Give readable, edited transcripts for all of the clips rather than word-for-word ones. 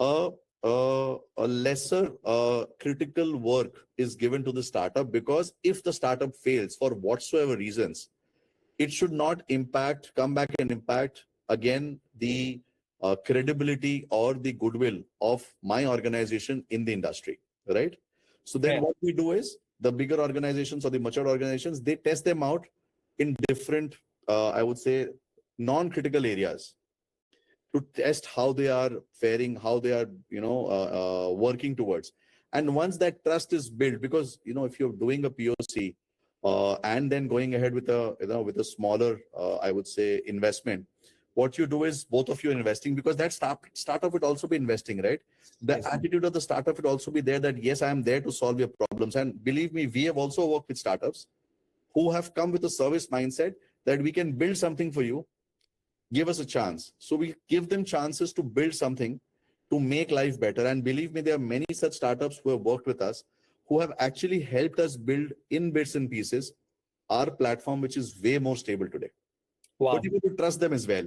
a a lesser critical work is given to the startup, because if the startup fails for whatsoever reasons, it should not come back and impact again the credibility or the goodwill of my organization in the industry, right? So then Yeah. what we do is, the bigger organizations or the mature organizations, they test them out in different, I would say, non-critical areas, to test how they are faring, how they are, working towards. And once that trust is built, because if you're doing a POC and then going ahead with a with a smaller, I would say, investment, what you do is both of you are investing, because that startup would also be investing, right? The Yes. attitude of the startup would also be there, that yes, I am there to solve your problems. And believe me, we have also worked with startups who have come with a service mindset, that we can build something for you, give us a chance. So we give them chances to build something to make life better. And believe me, there are many such startups who have worked with us, who have actually helped us build in bits and pieces our platform, which is way more stable today. But Wow. you need to trust them as well.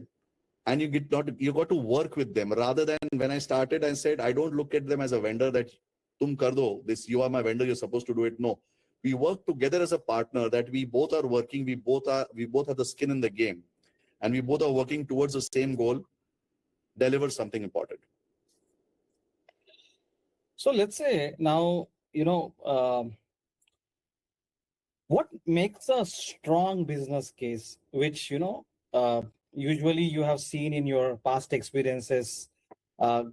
And you got to work with them, rather than, when I started, I said, I don't look at them as a vendor, that tum kar do this, you are my vendor, you're supposed to do it. No, we work together as a partner, that we both are working, we both have the skin in the game, and we both are working towards the same goal: deliver something important. So let's say now, what makes a strong business case, which, usually you have seen in your past experiences,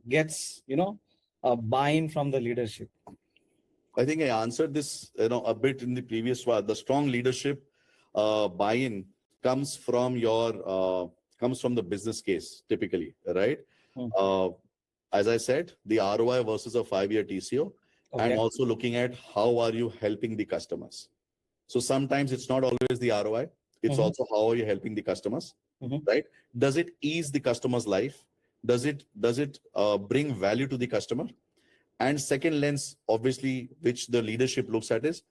gets, buy-in from the leadership? I think I answered this, a bit in the previous one. The strong leadership buy-in comes from comes from the business case, typically, right? Hmm. Uh, as I said, the ROI versus a 5-year TCO, and Okay. also looking at how are you helping the customers. So sometimes it's not always the ROI; it's Hmm. also how are you helping the customers, Hmm. right? Does it ease the customer's life? Does it bring value to the customer? And second lens, obviously, which the leadership looks at is,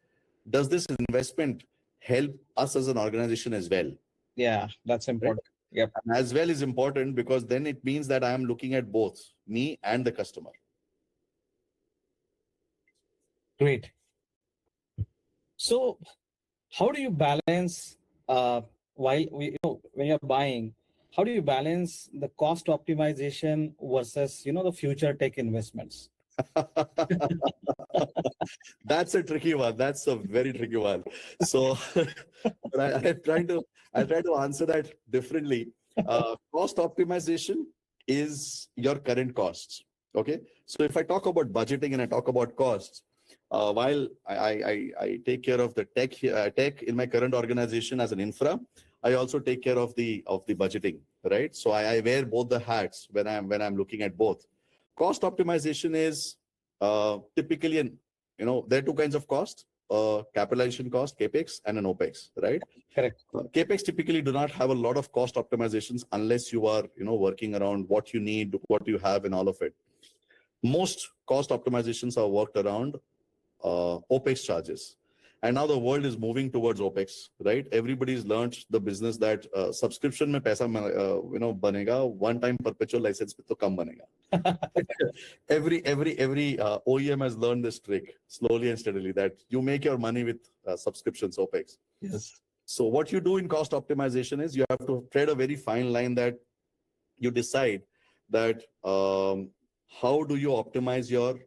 does this investment help us as an organization as well? Yeah, that's Right? important. Yep. And as well is important, because then it means that I am looking at both me and the customer. Great. So how do you balance, while when you're buying, how do you balance the cost optimization versus, the future tech investments? That's a tricky one. That's a very tricky one. So but I try to answer that differently. Cost optimization is your current costs. Okay. So if I talk about budgeting and I talk about costs, while I take care of the tech in my current organization as an infra, I also take care of the budgeting, right? So I wear both the hats when I'm looking at both. Cost optimization is typically there are two kinds of cost: capitalization cost, capex, and an opex, right? Correct. Capex typically do not have a lot of cost optimizations, unless you are working around what you need, what you have, and all of it. Most cost optimizations are worked around OPEX charges. And now the world is moving towards OPEX, right? Everybody's learned the business that subscription mein paisa banega, one time perpetual license mein to kam banega. Every OEM has learned this trick slowly and steadily, that you make your money with subscriptions, OPEX. Yes. So what you do in cost optimization is, you have to tread a very fine line, that you decide that how do you optimize your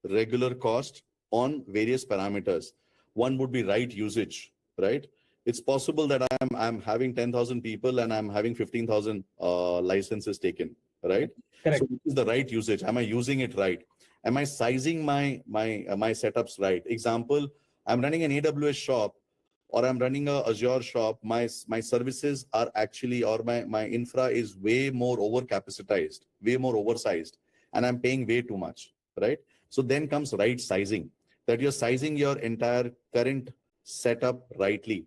regular cost on various parameters. One would be right usage, right? It's possible that I'm having 10,000 people and I'm having 15,000 licenses taken, right? So Correct. which is the right usage? Am I using it right? Am I sizing my setups right? Example: I'm running an AWS shop, or I'm running a Azure shop. My services are actually, or my infra is way more over capacitized, way more oversized, and I'm paying way too much, right? So then comes right sizing, that you're sizing your entire current setup rightly.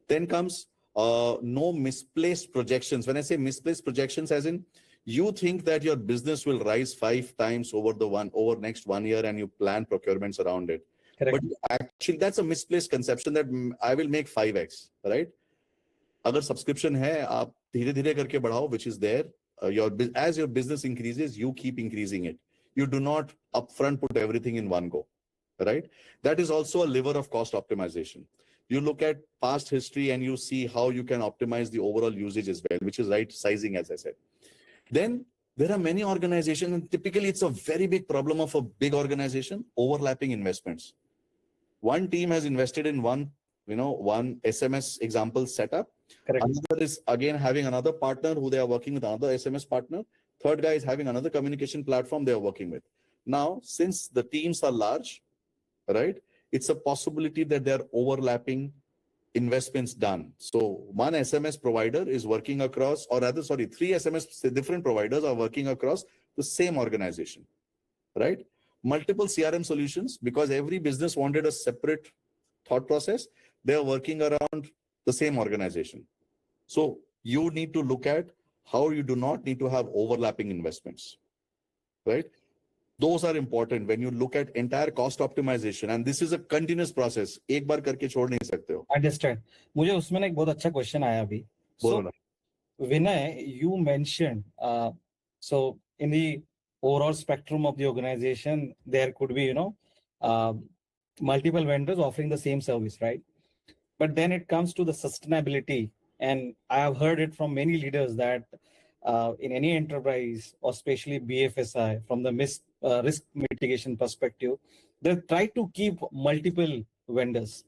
Then comes no misplaced projections. When I say misplaced projections, as in, you think that your business will rise 5 times over next 1 year, and you plan procurements around it. But Correct. actually, that's a misplaced conception, that I will make 5x, right? अगर subscription है, आप धीरे धीरे करके बढ़ाओ, which is there. As your business increases, you keep increasing it. you do not upfront put everything in one go, right? That is also a lever of cost optimization. You look at past history and you see how you can optimize the overall usage as well, which is right sizing, as I said. Then there are many organizations, and typically it's a very big problem of a big organization, overlapping investments. One team has invested in one SMS example setup. Correct. Another is again having another partner who they are working with, another SMS partner. Third guy is having another communication platform they are working with. Now, since the teams are large, right, it's a possibility that they're overlapping investments done. So one SMS provider is working across, or rather, sorry, three SMS different providers are working across the same organization, right? Multiple CRM solutions, because every business wanted a separate thought process. They are working around the same organization. So you need to look at how you do not need to have overlapping investments, right? Those are important when you look at entire cost optimization, and this is a continuous process. एक बार करके छोड़ नहीं सकते हो. Understand. मुझे उसमें ना एक बहुत अच्छा क्वेश्चन आया अभी. बोलो So ना. Vinay, you mentioned, so in the overall spectrum of the organization, there could be, uh, multiple vendors offering the same service, right? But then it comes to the sustainability. And I have heard it from many leaders that in any enterprise, or especially BFSI, from the risk mitigation perspective, they try to keep multiple vendors.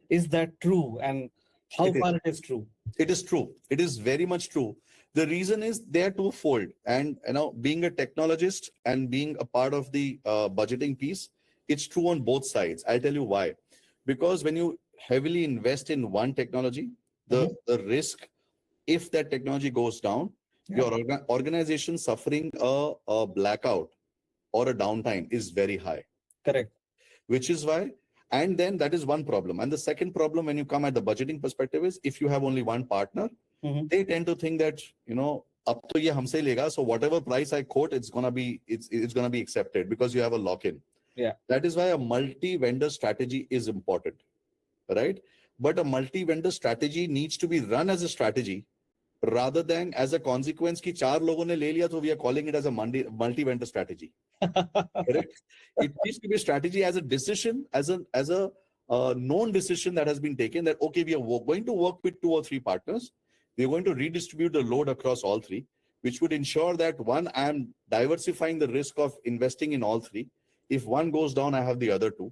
Is that true? And how far it is true? It is true. It is very much true. The reason is they are twofold. And being a technologist and being a part of the budgeting piece, it's true on both sides. I'll tell you why. Because when you heavily invest in one technology, the risk, if that technology goes down, your organization suffering a blackout or a downtime is very high. Correct. Which is why, and then that is one problem. And the second problem when you come at the budgeting perspective is, if you have only one partner, they tend to think that, ab to ye humse lega, so whatever price I quote, it's gonna be accepted because you have a lock-in. Yeah. That is why a multi-vendor strategy is important, right? But a multi-vendor strategy needs to be run as a strategy rather than as a consequence ki चार लोगों ने ले लिया, so we are calling it as a multi-vendor strategy. Correct? It needs to be a strategy as a decision, as a known decision that has been taken, that okay, we are going to work with 2 or 3 partners. We are going to redistribute the load across all 3, which would ensure that one, I am diversifying the risk of investing in all 3. If one goes down, I have the other 2,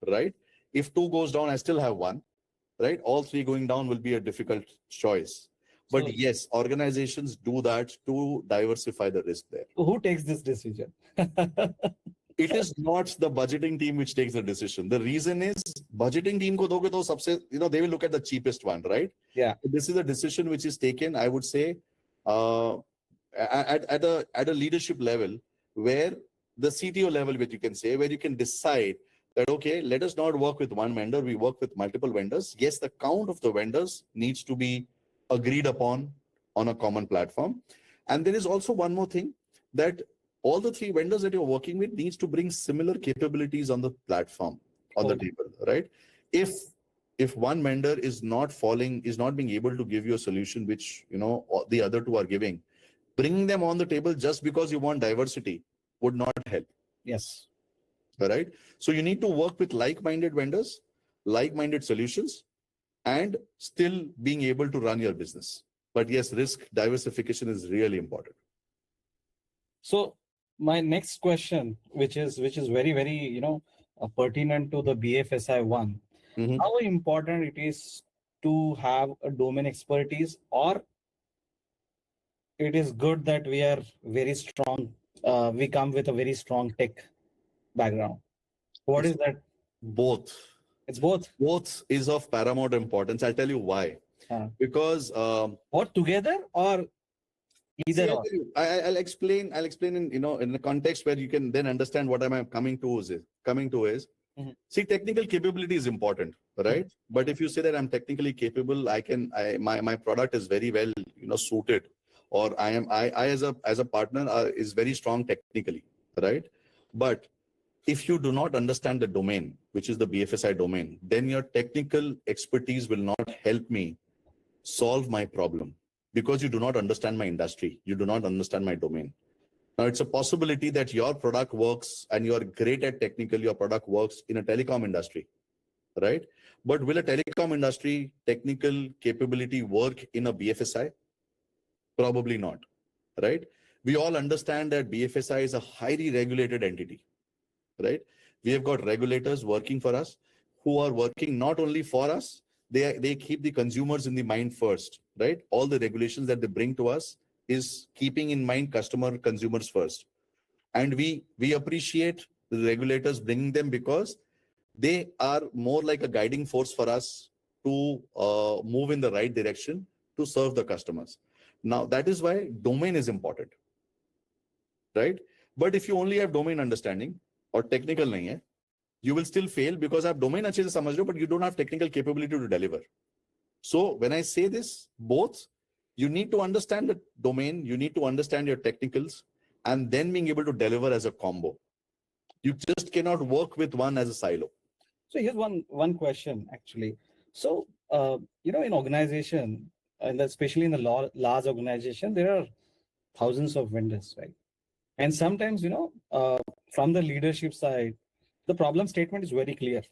right? If 2 goes down, I still have 1, right? All 3 going down will be a difficult choice. But so, yes, organizations do that to diversify the risk there. Who takes this decision? It is not the budgeting team which takes the decision. The reason is, budgeting team ko doge to sabse, they will look at the cheapest one, right? Yeah. This is a decision which is taken, I would say, at a leadership level, where the CTO level, which you can say, where you can decide that, okay, let us not work with one vendor, we work with multiple vendors. Yes, the count of the vendors needs to be agreed upon on a common platform. And there is also one more thing, that all the 3 vendors that you're working with needs to bring similar capabilities on the platform, on the table, right? If one vendor is not being able to give you a solution which, the other 2 are giving, bringing them on the table just because you want diversity would not help. Yes. All right. So you need to work with like-minded vendors, like-minded solutions, and still being able to run your business. But yes, risk diversification is really important. So my next question, which is very, very, pertinent to the BFSI one, how important it is to have a domain expertise, or it is good that we are very strong, we come with a very strong tech background? What is that? Both. It's both. Both is of paramount importance. I'll tell you why. Because what, together or either? I'll explain in in the context where you can then understand what am I coming to is. See, technical capability is important, right? But if you say that I'm technically capable, my product is very well suited, or I as a partner is very strong technically, right? But if you do not understand the domain, which is the BFSI domain, then your technical expertise will not help me solve my problem, because you do not understand my industry, you do not understand my domain. Now, it's a possibility that your product works and you're great at technical, your product works in a telecom industry, right? But will a telecom industry technical capability work in a BFSI? Probably not, right? We all understand that BFSI is a highly regulated entity, right? We have got regulators working for us who are working not only for us, they keep the consumers in the mind first, right? All the regulations that they bring to us is keeping in mind customer consumers first. And we appreciate the regulators bringing them because they are more like a guiding force for us to move in the right direction to serve the customers. Now, that is why domain is important, right? But if you only have domain understanding or technical nahi hai, you will still fail because आप domain अच्छे से समझ रहे हो, but you don't have technical capability to deliver. So when I say this, both, you need to understand the domain, you need to understand your technicals, and then being able to deliver as a combo. You just cannot work with one as a silo. So here's one question actually. So in organization, and especially in the large organization, there are thousands of vendors, right? And sometimes from the leadership side, the problem statement is very clear.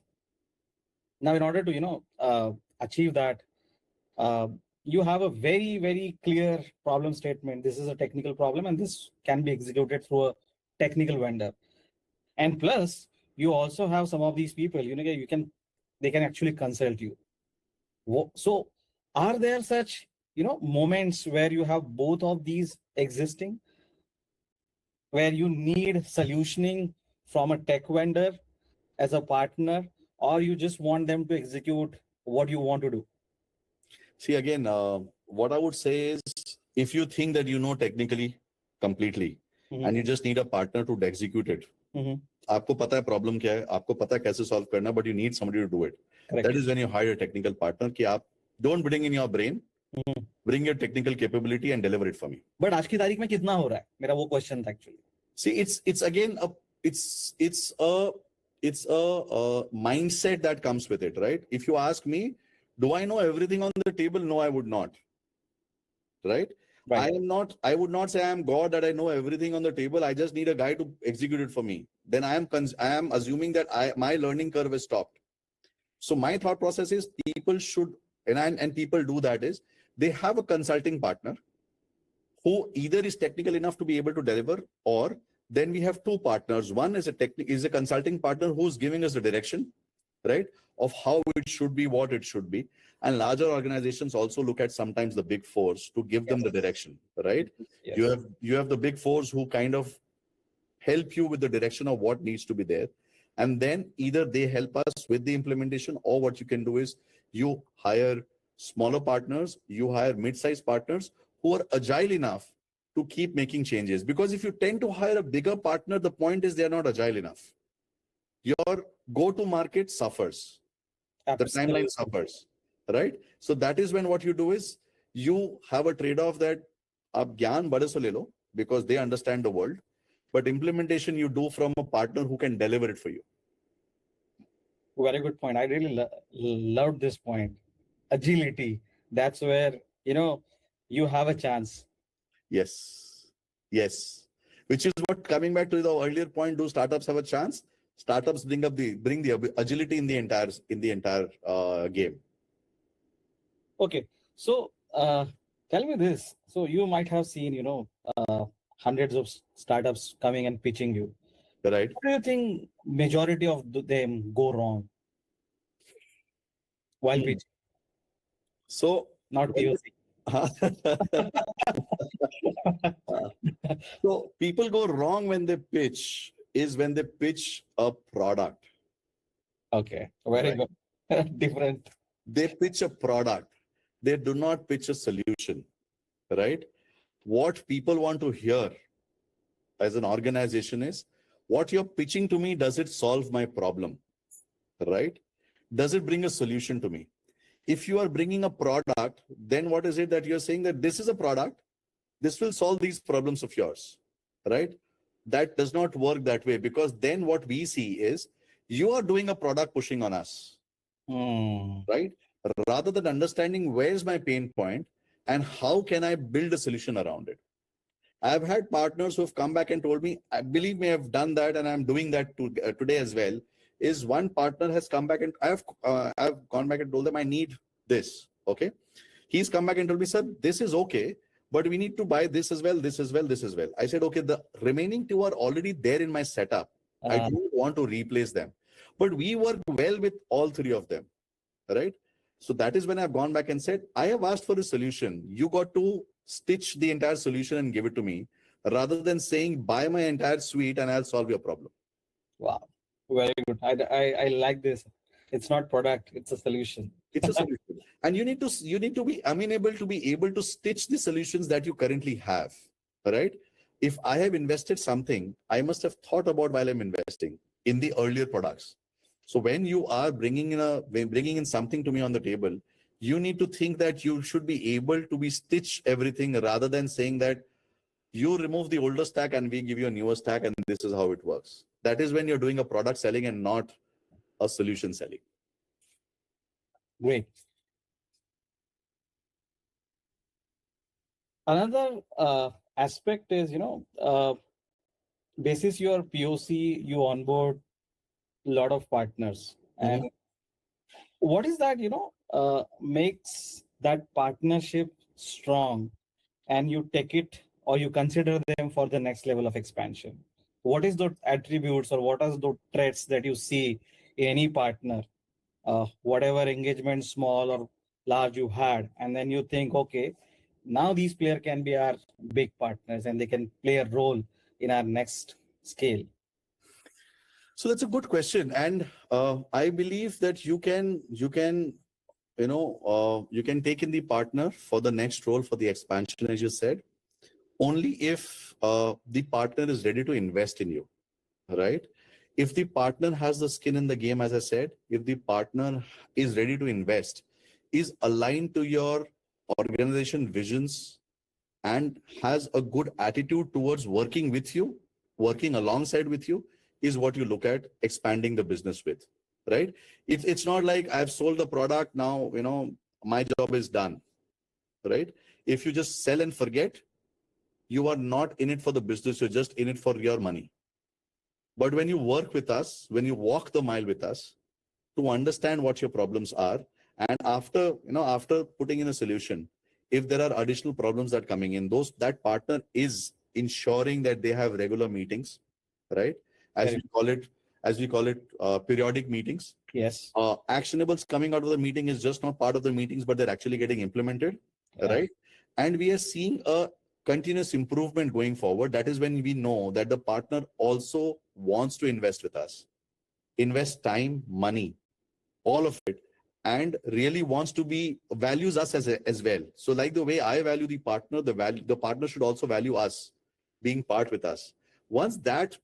Now, in order to achieve that, uh, you have a very clear problem statement. This is a technical problem, and this can be executed through a technical vendor. And plus, you also have some of these people. They can actually consult you. So, are there such moments where you have both of these existing, where you need solutioning from a tech vendor as a partner, or you just want them to execute what you want to do? See, again, what I would say is if you think that you know technically completely and you just need a partner to execute it, आपको पता है problem क्या है, आपको पता है कैसे solve करना, but you need somebody to do it. Correct. That is when you hire a technical partner कि आप don't bring in your brain, bring your technical capability and deliver it for me. But आज की तारीख में कितना हो रहा है? मेरा वो question था actually. See, it's again it's a mindset that comes with it, right? If you ask me, do I know everything on the table? No, I would not. Right? Right. I would not say I am God that I know everything on the table. I just need a guy to execute it for me. Then I am assuming that my learning curve is stopped. So my thought process is people should, and people do that is they have a consulting partner who either is technical enough to be able to deliver, or then we have two partners. One is a consulting partner who's giving us the direction, right, of how it should be, what it should be. And larger organizations also look at sometimes the big fours to give them the direction, right? Yes. You have the big fours who kind of help you with the direction of what needs to be there. And then either they help us with the implementation, or what you can do is you hire smaller partners, you hire mid-sized partners who are agile enough to keep making changes. Because if you tend to hire a bigger partner, the point is they're not agile enough. Your go-to market suffers. Absolutely. The timeline suffers, right? So that is when what you do is you have a trade-off that ab gyan bade se le lo, because they understand the world, but implementation you do from a partner who can deliver it for you. Very good point. I really loved this point. Agility. That's where, you have a chance. Yes. Yes. Which is what, coming back to the earlier point, do startups have a chance? Startups bring the agility in the entire game. Okay. So tell me this. So you might have seen, hundreds of startups coming and pitching you. Right. What do you think majority of them go wrong while pitching? So Not POC. So people go wrong when they pitch is when they pitch a product. Okay. Very good. Different. They pitch a product. They do not pitch a solution, right? What people want to hear as an organization is, what you're pitching to me, does it solve my problem, right? Does it bring a solution to me? If you are bringing a product, then what is it that you're saying that this is a product, this will solve these problems of yours, right? That does not work that way, because then what we see is you are doing a product pushing on us, right? Rather than understanding where's my pain point and how can I build a solution around it. I've had partners who have come back and told me, I believe me, I've done that and I'm doing that today as well. Is one partner has come back and I've gone back and told them I need this. Okay. He's come back and told me, sir, this is okay, but we need to buy this as well, this as well, this as well. I said, okay, the remaining two are already there in my setup. I don't want to replace them. But we work well with all three of them, right? So that is when I've gone back and said, I have asked for a solution. You got to stitch the entire solution and give it to me, rather than saying, buy my entire suite and I'll solve your problem. Wow, very good. I like this. It's not product; it's a solution. It's a solution, and you need to be amenable to be able to stitch the solutions that you currently have. Right? If I have invested something, I must have thought about while I'm investing in the earlier products. So when you are bringing in something to me on the table, you need to think that you should be able to be stitch everything, rather than saying that you remove the older stack and we give you a newer stack and this is how it works. That is when you're doing a product selling and not a solution selling. Great. Another aspect is, basis your POC, you onboard a lot of partners. And what is that, makes that partnership strong, and you take it or you consider them for the next level of expansion? What is the attributes or what are the traits that you see in any partner, whatever engagement, small or large you had, and then you think, okay, now these players can be our big partners and they can play a role in our next scale? So that's a good question, and I believe that you can you can take in the partner for the next role for the expansion, as you said, only if the partner is ready to invest in you, right? If the partner has the skin in the game, as I said, if the partner is ready to invest, is aligned to your organization visions, and has a good attitude towards working with you, working alongside with you, is what you look at expanding the business with, right? It's not like I've sold the product, now, my job is done, right? If you just sell and forget, you are not in it for the business, you're just in it for your money. But when you work with us, when you walk the mile with us to understand what your problems are, and after putting in a solution, if there are additional problems that coming in, that partner is ensuring that they have regular meetings, right? As Very- we call it periodic meetings. Yes. Actionables coming out of the meeting is just not part of the meetings, but they're actually getting implemented, right? And we are seeing a continuous improvement going forward. That is when we know that the partner also wants to invest with us, invest time, money, all of it, and really wants to be values us as well. So like the way I value the partner, the partner should also value us, being part with us. Once that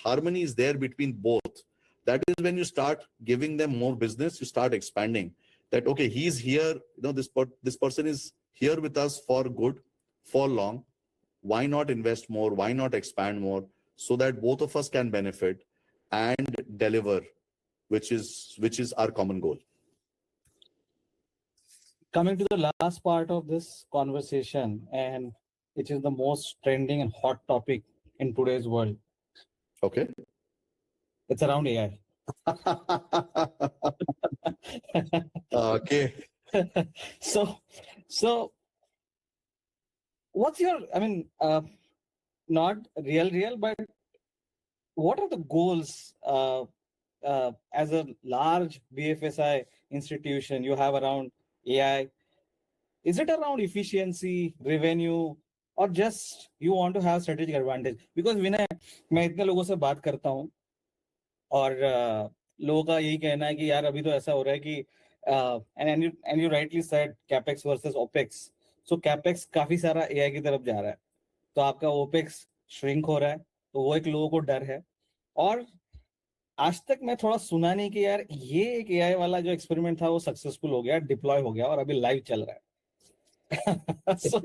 harmony is there between both, that is when you start giving them more business, you start expanding. That okay, he's here, this person is here with us for good, for long. Why not invest more? Why not expand more? So that both of us can benefit and deliver, which is our common goal. Coming to the last part of this conversation, and which is the most trending and hot topic in today's world. Okay. It's around AI. Okay. So what's your, not real, but what are the goals as a large BFSI institution you have around AI? Is it around efficiency, revenue, or just you want to have strategic advantage? Because Vinay, मैं इतने लोगों से बात करता हूँ और लोगों का यही कहना है कि यार अभी तो ऐसा हो रहा है कि and you rightly said capex versus opex. So capex काफी सारा AI की तरफ जा रहा है, तो आपका opex shrink हो रहा है, तो वो एक लोगों को डर है. और आज तक मैं थोड़ा सुना नहीं कि यार ये एक AI वाला जो एक्सपेरिमेंट था वो सक्सेसफुल हो गया, डिप्लॉय हो गया और अभी लाइव चल रहा है. So,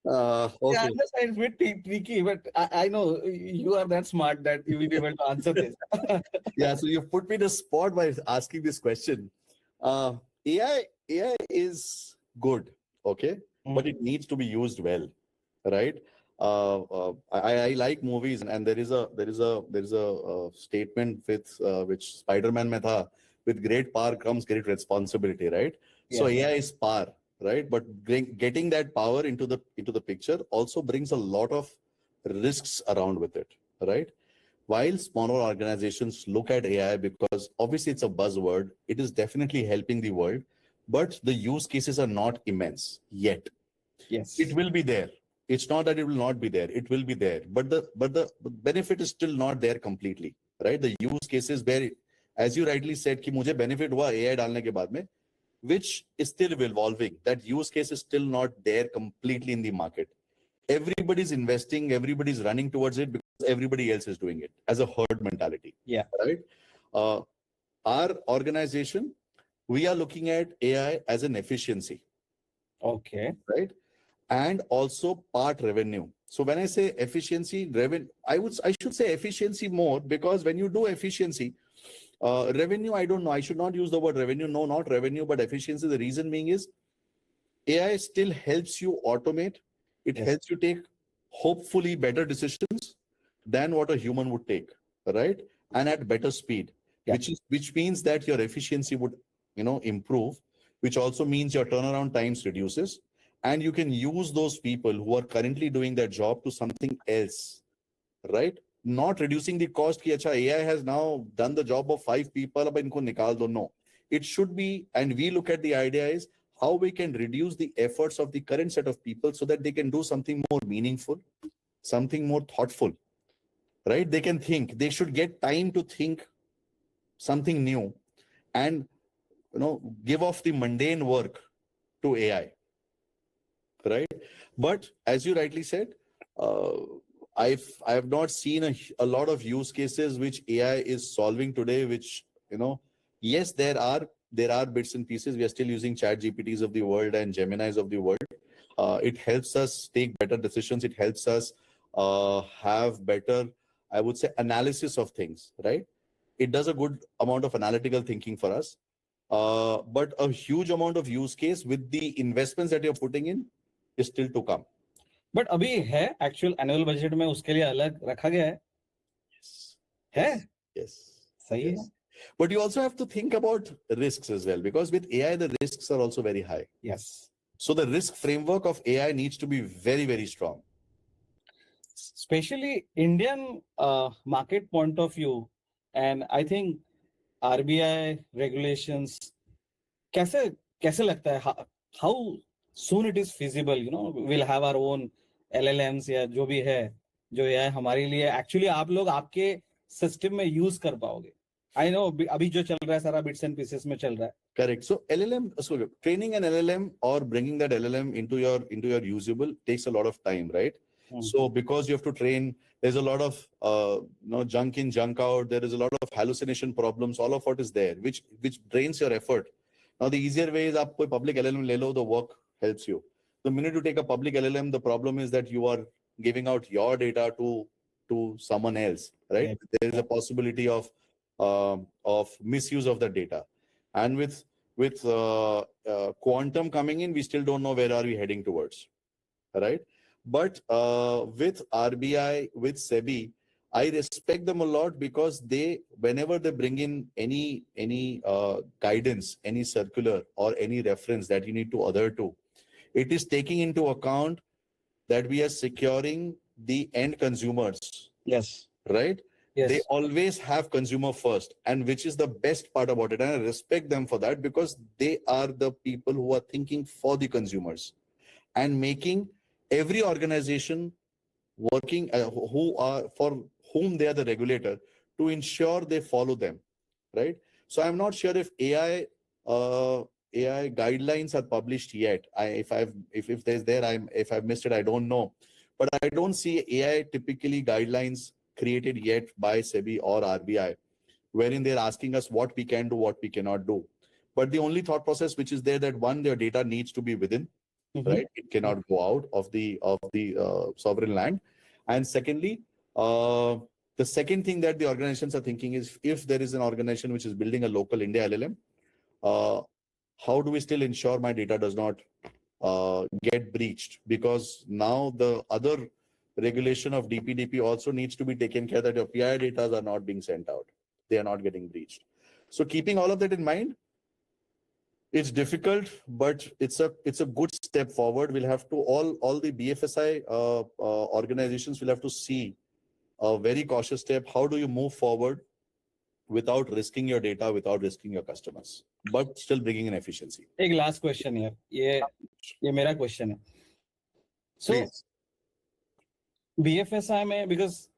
Okay. I understand it's a bit tricky, but I know you are that smart that you will be able to answer this. Yeah, so you've put me in a spot by asking this question. AI is good, okay? but it needs to be used well, right? I like movies, and there is a statement which Spider-Man mein tha, with great power comes great responsibility, right? So Yes. AI is power, right? But getting that power into the picture also brings a lot of risks around with it, right? While smaller organizations look at AI because obviously it's a buzzword, it is definitely helping the world, but the use cases are not immense yet. It Yes. will be there. It's not that it will not be there. It will be there, but the benefit is still not there completely, right? The use cases where, as you rightly said, कि मुझे benefit हुआ AI डालने के बाद में, which is still evolving. That use case is still not there completely in the market. Everybody's investing, everybody's running towards it because everybody else is doing it as a herd mentality, Yeah. right? Uh, our organization, we are looking at AI as an efficiency, Okay. right? And also part revenue. So when I say efficiency, revenue, I should say efficiency more, because when you do efficiency, revenue, I don't know, I should not use the word revenue. No, not revenue, but efficiency. The reason being is AI still helps you automate. It Yes. helps you take hopefully better decisions than what a human would take, right? And at better speed, Yeah. which means that your efficiency would, improve, which also means your turnaround times reduces, and you can use those people who are currently doing that job to something else, right? Not reducing the cost ki acha AI has now done the job of 5 people, ab inko nikal do. No, it should be, and we look at the idea is how we can reduce the efforts of the current set of people so that they can do something more meaningful, something more thoughtful, right? They can think, they should get time to think something new, and give off the mundane work to AI, right? But as you rightly said, uh, I have not seen a lot of use cases which AI is solving today. Which, yes, there are bits and pieces. We are still using Chat GPTs of the world and Geminis of the world. It helps us take better decisions. It helps us have better, I would say, analysis of things. Right? It does a good amount of analytical thinking for us. But a huge amount of use case with the investments that you're putting in is still to come. But अभी है actual annual budget में उसके लिए अलग रखा गया है Yes. है Yes. Yes. सही है Yes. But you also have to think about risks as well, because with AI, the risks are also very high. Yes So the risk framework of AI needs to be very, very strong. Specially Indian market point of view and I think RBI regulations कैसे कैसे लगता है how soon it is feasible will have our own LLMs या जो भी है जो है हमारे लिए एक्चुअली आप लोग आपके सिस्टम में यूज कर पाओगे आई नो अभी जो चल रहा है सारा बिट्स एंड पीसेस में चल रहा है Correct. So LLM, so training an LLM or bringing that LLM into your usable takes a lot of time, right? So because you have to train, there's a lot of junk in, junk out. There is a lot of hallucination problems. All of what is there, which drains your effort. Now the easier way is आप कोई public LLM ले लो, the work helps you. The minute you take a public LLM, the problem is that you are giving out your data to someone else, right? Yeah. There is a possibility of misuse of the data, and with quantum coming in, we still don't know where are we heading towards, right? But with RBI, with SEBI, I respect them a lot, because whenever they bring in any guidance, any circular or any reference that you need to adhere to, it is taking into account that we are securing the end consumers, yes right? yes They always have consumer first, and which is the best part about it. And I respect them for that, because they are the people who are thinking for the consumers and making every organization working who are for whom they are the regulator, to ensure they follow them, right? So I'm not sure if AI guidelines are published yet. If there's there, if I've missed it, I don't know. But I don't see AI typically guidelines created yet by SEBI or RBI, wherein they're asking us what we can do, what we cannot do. But the only thought process which is there, that one, their data needs to be within, right? It cannot go out of the sovereign land. And secondly, the second thing that the organizations are thinking is, if there is an organization which is building a local India LLM, how do we still ensure my data does not get breached, because now the other regulation of DPDP also needs to be taken care that your PI data are not being sent out. They are not getting breached. So keeping all of that in mind, it's difficult, but it's a good step forward. We'll have to all the BFSI organizations will have to see a very cautious step. How do you move forward without risking your data, without risking your customers, but still bringing in efficiency? एक last question है ये मेरा question है. So Please. BFSI में, because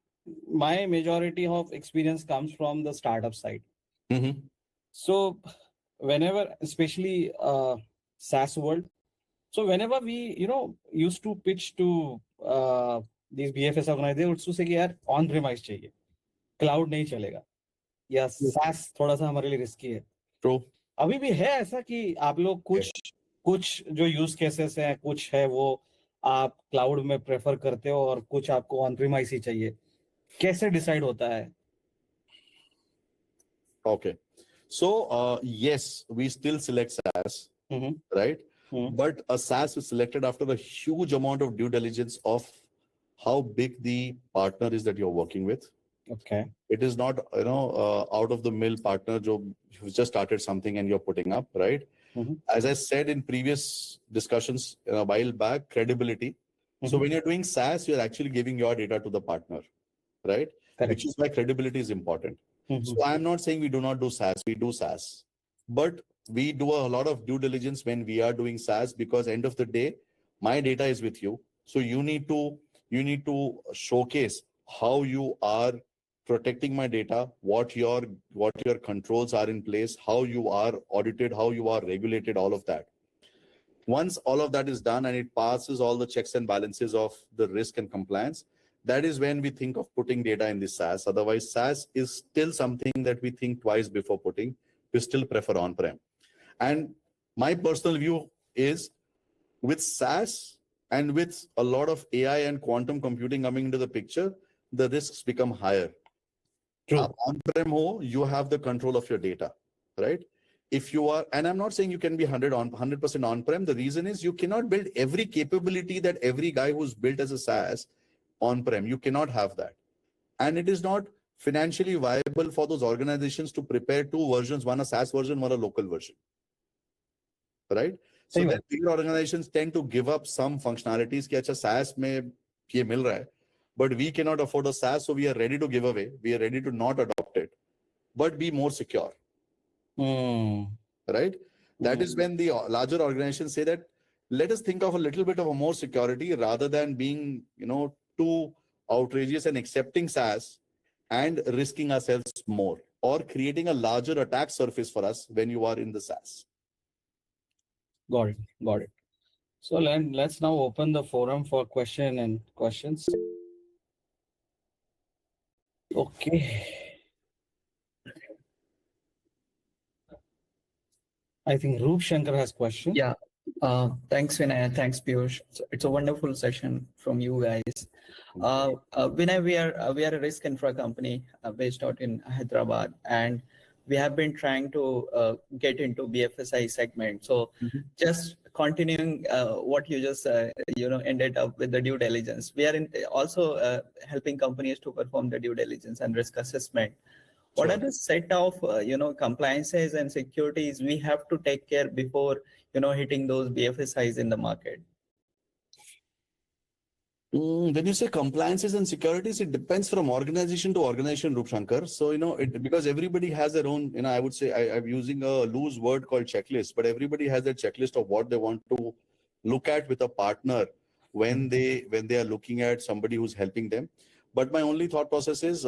my majority of experience comes from the startup side. Mm-hmm. So whenever, especially SaaS world, so whenever we used to pitch to these BFSI organizations, उसको से कि यार on premise चाहिए, cloud नहीं चलेगा, या SaaS थोड़ा सा हमारे लिए रिस्की है. True. अभी भी है ऐसा कि आप लोग कुछ जो यूज केसेस हैं, कुछ है वो आप क्लाउड में प्रेफर करते हो और कुछ आपको ऑन प्रीमाइस ही चाहिए, कैसे डिसाइड होता है? Okay. So, yes, we still select SaaS, right? But a SaaS is selected after a huge amount of due diligence of how big the partner is that you're working with. Okay. It is not, out of the mill partner who's just started something and you're putting up, right? As I said in previous discussions a while back, credibility. So when you're doing SaaS, you're actually giving your data to the partner, right? Correct. Which is why credibility is important. So I'm not saying we do not do SaaS, we do SaaS, but we do a lot of due diligence when we are doing SaaS, because end of the day, my data is with you. So you need to showcase how you are protecting my data, what your controls are in place, how you are audited, how you are regulated, all of that. Once all of that is done and it passes all the checks and balances of the risk and compliance, that is when we think of putting data in the SaaS. Otherwise, SaaS is still something that we think twice before putting. We still prefer on-prem. And my personal view is, with SaaS and with a lot of AI and quantum computing coming into the picture, the risks become higher. True. On-prem, you have the control of your data, right? If you are, and I'm not saying you can be 100% on-prem. The reason is you cannot build every capability that every guy who's built as a SaaS on-prem. You cannot have that. And it is not financially viable for those organizations to prepare two versions, one a SaaS version, one a local version, right? So then bigger organizations tend to give up some functionalities कि अच्छा SaaS में ये मिल रहा है, but we cannot afford a SaaS, so we are ready to give away. We are ready to not adopt it, but be more secure. Right? That is when the larger organizations say that let us think of a little bit of a more security rather than being, too outrageous and accepting SaaS and risking ourselves more, or creating a larger attack surface for us when you are in the SaaS. Got it. So let's now open the forum for questions. Okay. I think Roop Shankar has question. Yeah. Thanks, Vinay. Thanks, Piyush. It's a wonderful session from you guys. Vinay, we are a risk infra company based out in Hyderabad, and we have been trying to get into BFSI segment. So just continuing what you just ended up with the due diligence. We are also helping companies to perform the due diligence and risk assessment. What are the set of compliances and securities we have to take care before hitting those BFSIs in the market? When you say compliances and securities, it depends from organization to organization, Roop Shankar. So, because everybody has their own, I would say I'm using a loose word called checklist, but everybody has their checklist of what they want to look at with a partner when they are looking at somebody who's helping them. But my only thought process is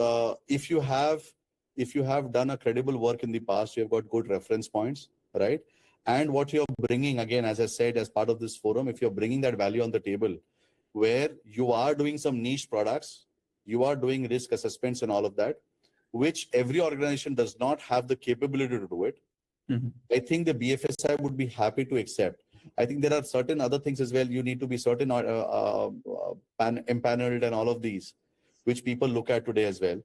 if you have done a credible work in the past, you have got good reference points, right? And what you're bringing, again, as I said, as part of this forum, if you're bringing that value on the table, where you are doing some niche products, you are doing risk assessments and all of that, which every organization does not have the capability to do it. I think the BFSI would be happy to accept. I think there are certain other things as well. You need to be certain empaneled and all of these, which people look at today as well,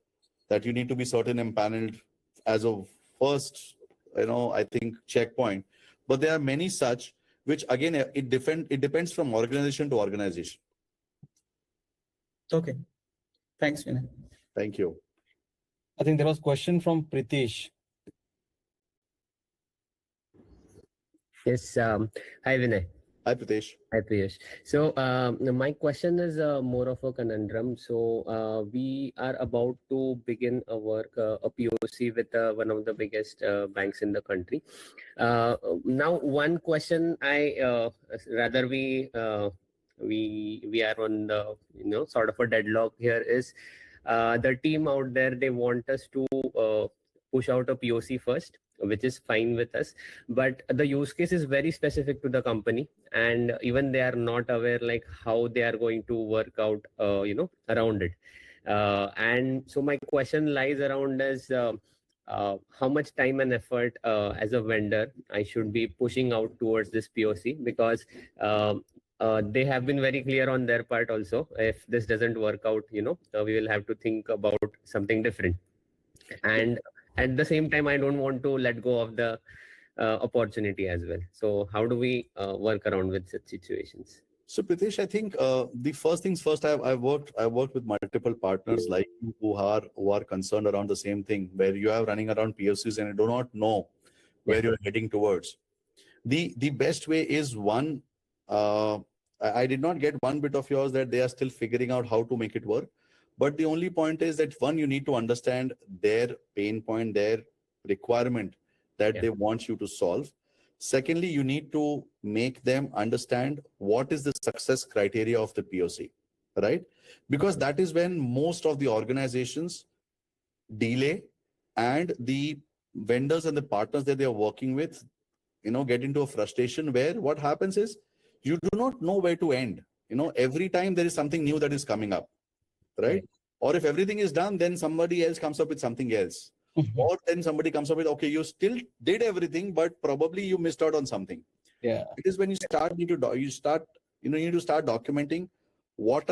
that you need to be certain empaneled as a first, I think, checkpoint. But there are many such which again, it depends from organization to organization. Okay. Thanks, Vinay. Thank you. I think there was a question from Pritish. Yes. Hi, Vinay. Hi, Pritesh. Hi, Priyesh. So my question is more of a conundrum. So we are about to begin a work, a POC with one of the biggest banks in the country. Now, one question rather we are on the sort of a deadlock here is the team out there, they want us to push out a POC first, which is fine with us, but the use case is very specific to the company, and even they are not aware like how they are going to work out around it. And so my question lies around is how much time and effort as a vendor I should be pushing out towards this POC, because they have been very clear on their part also. If this doesn't work out, we will have to think about something different. And at the same time, I don't want to let go of the opportunity as well. So how do we work around with such situations? So Pritesh, I think the first things first, I've worked with multiple partners like you who are concerned around the same thing, where you are running around POCs and you do not know where you're heading towards. The best way is one. I did not get one bit of yours that they are still figuring out how to make it work. But the only point is that one, you need to understand their pain point, their requirement that they want you to solve. Secondly, you need to make them understand what is the success criteria of the POC, right? Because that is when most of the organizations delay, and the vendors and the partners that they are working with, get into a frustration where what happens is you do not know where to end. Every time there is something new that is coming up, right? Or if everything is done, then somebody else comes up with something else. Or then somebody comes up with, okay, you still did everything, but probably you missed out on something. Yeah. It is when you need to start documenting what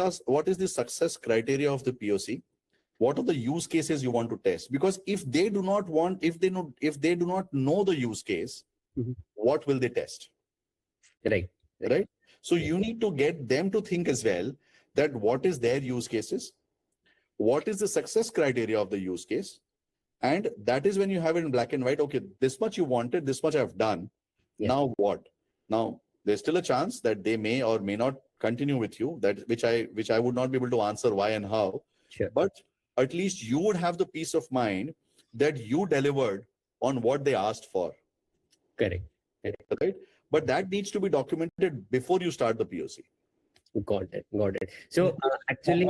is the success criteria of the POC, what are the use cases you want to test. Because if they do not know the use case, what will they test? Right. So you need to get them to think as well that what is their use cases, what is the success criteria of the use case, and that is when you have it in black and white. Okay, this much you wanted, this much I've done. Now what? Now there's still a chance that they may or may not continue with you, that which I would not be able to answer why and how. Sure. But at least you would have the peace of mind that you delivered on what they asked for. Correct. Right? But that needs to be documented before you start the POC. Got it. So actually,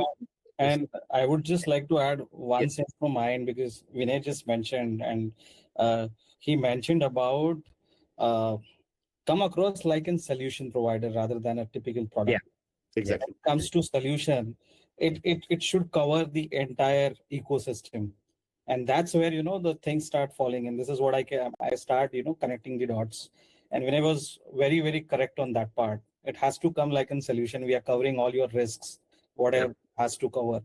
and I would just like to add one sense from mine, because Vinay just mentioned, and he mentioned about come across like a solution provider rather than a typical product. Yeah, exactly. When it comes to solution, it should cover the entire ecosystem. And that's where, the things start falling. And this is what I start, connecting the dots. And when I was very, very correct on that part, it has to come like a solution. We are covering all your risks, whatever has to cover.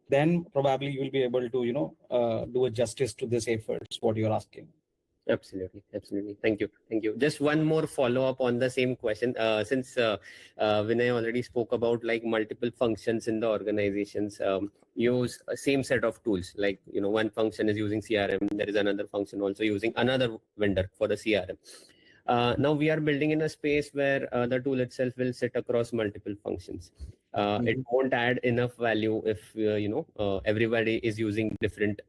Then probably you will be able to, do a justice to this efforts, what you're asking. Absolutely. Thank you. Just one more follow-up on the same question. Since Vinay already spoke about like multiple functions in the organizations, use a same set of tools. Like, one function is using CRM. There is another function also using another vendor for the CRM. Now we are building in a space where the tool itself will sit across multiple functions. It won't add enough value if everybody is using different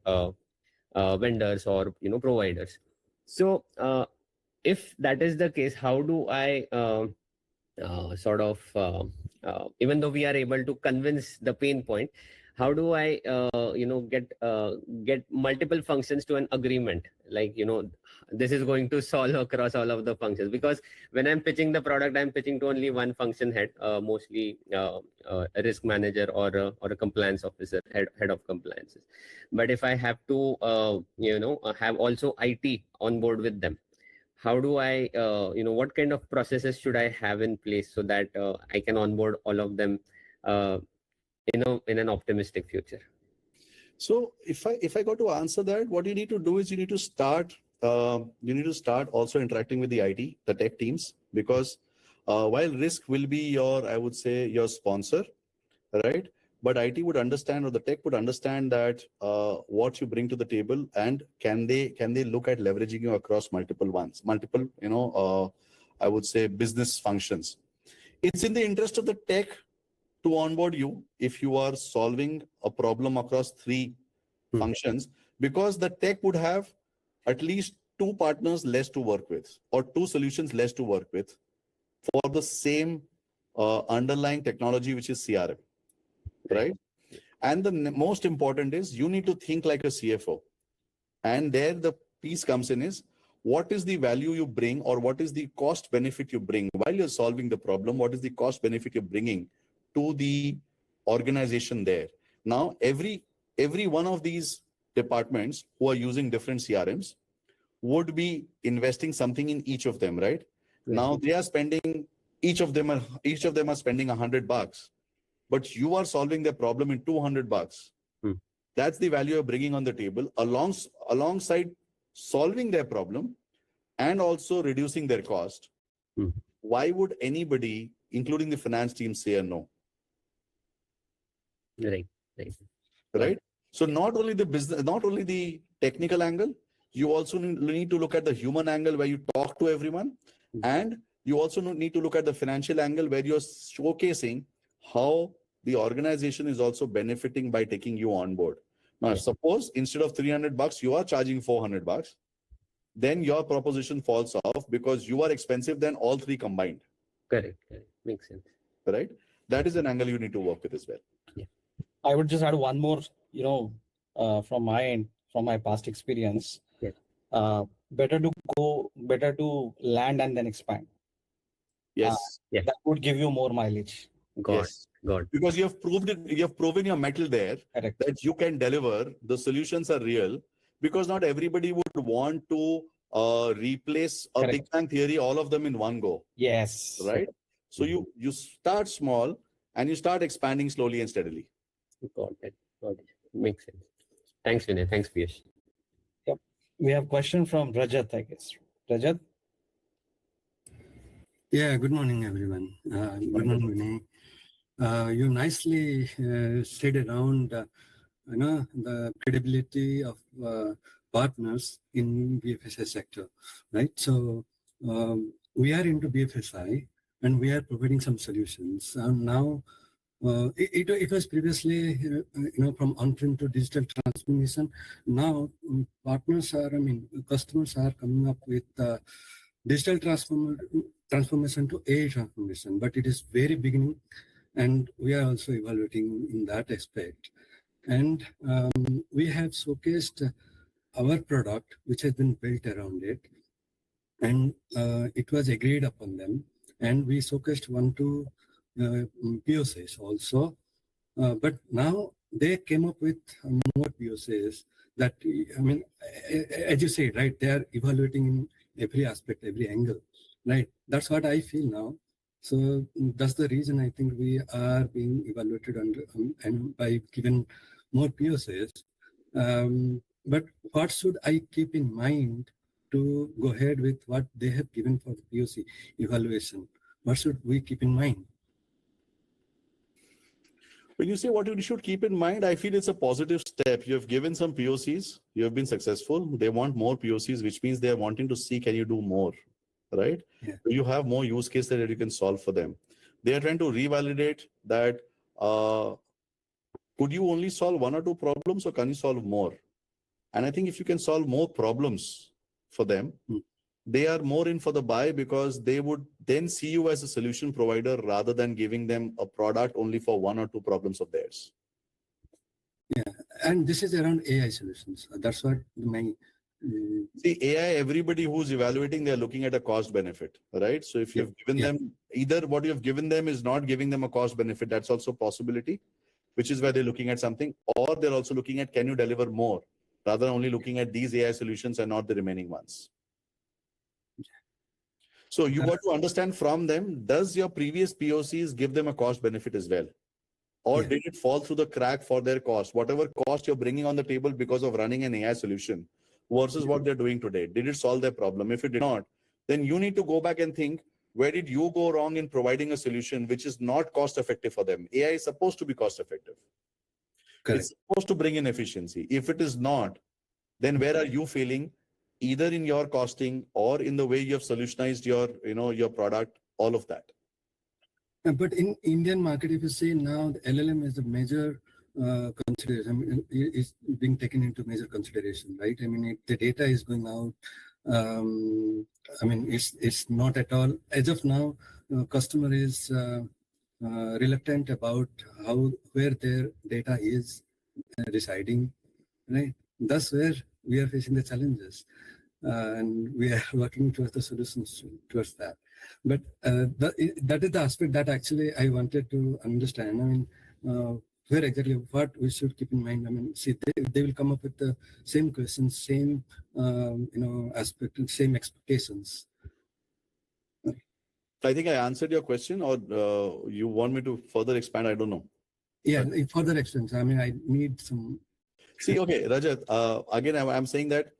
vendors or providers. So if that is the case, how do I even though we are able to convince the pain point, how do I get multiple functions to an agreement, like this is going to solve across all of the functions? Because when I'm pitching the product, I'm pitching to only one function head, mostly a risk manager or a compliance officer, head of compliances. But if I have to have also IT on board with them, how do I what kind of processes should I have in place so that I can onboard all of them in an optimistic future? So if I got to answer that, what you need to do is you need to start also interacting with the IT, the tech teams, because while risk will be your, I would say, your sponsor, right? But IT would understand, or the tech would understand that what you bring to the table, and can they look at leveraging you across multiple, I would say, business functions. It's in the interest of the tech to onboard you if you are solving a problem across three functions, because the tech would have at least two partners less to work with, or two solutions less to work with for the same underlying technology, which is CRM, right? And the most important is you need to think like a CFO. And there the piece comes in is, what is the value you bring, or what is the cost benefit you bring while you're solving the problem? What is the cost benefit you're bringing to the organization there? Now, every one of these departments who are using different CRMs would be investing something in each of them, right? Now they are spending, each of them are spending $100, but you are solving their problem in $200. That's the value you're bringing on the table, alongside solving their problem and also reducing their cost. Why would anybody, including the finance team, say a no? Right. So not only the business, not only the technical angle, you also need to look at the human angle where you talk to everyone, and you also need to look at the financial angle where you're showcasing how the organization is also benefiting by taking you on board. Now, suppose instead of $300, you are charging $400, then your proposition falls off because you are expensive than all three combined. Correct. Makes sense. Right? That is an angle you need to work with as well. I would just add one more, from my end, from my past experience. Better to land and then expand. Yes. That would give you more mileage. God. Because you have proved it, you have proven your mettle there. Correct. That you can deliver. The solutions are real, because not everybody would want to replace a Correct. Big Bang Theory, all of them in one go. Yes. Right. So you start small and you start expanding slowly and steadily. Got it. Makes sense. Thanks, Vinay. Thanks, Piyush. Yep. We have a question from Rajat, I guess. Rajat? Yeah, good morning, everyone. Good morning, Vinay. You nicely said around, the credibility of partners in BFSI sector, right? So we are into BFSI and we are providing some solutions. And now it was previously, from on-prem to digital transformation. Now customers are coming up with digital transformation to AI transformation, but it is very beginning, and we are also evaluating in that aspect. And we have showcased our product, which has been built around it, and it was agreed upon them. And we showcased 1-2 POCs also, but now they came up with more POCs that, as you say, right, they are evaluating in every aspect, every angle, right? That's what I feel now. So that's the reason I think we are being evaluated and by given more POCs. But what should I keep in mind to go ahead with what they have given for the POC evaluation? What should we keep in mind? When you say what you should keep in mind, I feel it's a positive step. You have given some POCs, you have been successful. They want more POCs, which means they are wanting to see, can you do more, right? Yeah. You have more use cases that you can solve for them. They are trying to revalidate that, could you only solve 1 or 2 problems, or can you solve more? And I think if you can solve more problems for them, they are more in for the buy, because they would then see you as a solution provider rather than giving them a product only for 1 or 2 problems of theirs. Yeah, and this is around AI solutions. That's what my... See, AI, everybody who's evaluating, they're looking at a cost benefit, right? So if you've given them, either what you've given them is not giving them a cost benefit, that's also a possibility, which is why they're looking at something, or they're also looking at, can you deliver more, rather than only looking at these AI solutions and not the remaining ones. So you got to understand from them, does your previous POCs give them a cost benefit as well? Or did it fall through the crack for their cost? Whatever cost you're bringing on the table because of running an AI solution versus what they're doing today, did it solve their problem? If it did not, then you need to go back and think, Where did you go wrong in providing a solution which is not cost effective for them? AI is supposed to be cost effective. Correct. It's supposed to bring in efficiency. If it is not, then where are you failing? Either in your costing or in the way you have solutionized your product, all of that. But in Indian market, if you say now the LLM is a major consideration, I mean, it's being taken into major consideration, right? I mean, the data is going out. I mean, it's not at all as of now. Customer is reluctant about where their data is residing, right? That's where we are facing the challenges, and we are working towards the solutions towards that. But that is the aspect that actually I wanted to understand. I mean, where exactly what we should keep in mind. I mean, see, they will come up with the same questions, same aspect, same expectations. I think I answered your question, or you want me to further expand? I don't know. Yeah, further extent. I mean, I need some. See, okay, Rajat, again, I'm saying that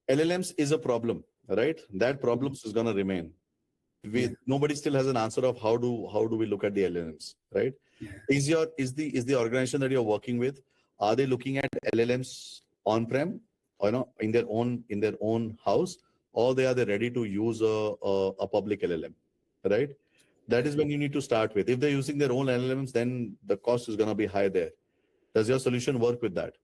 LLMs is a problem, right? That problem is going to remain. Nobody still has an answer of how do we look at the LLMs, right? Yeah. Is the organization that you're working with, are they looking at LLMs on-prem, or in their own house, or they ready to use a public LLM, right? That is when you need to start with. If they're using their own LLMs, then the cost is going to be high there. Does your solution work with that?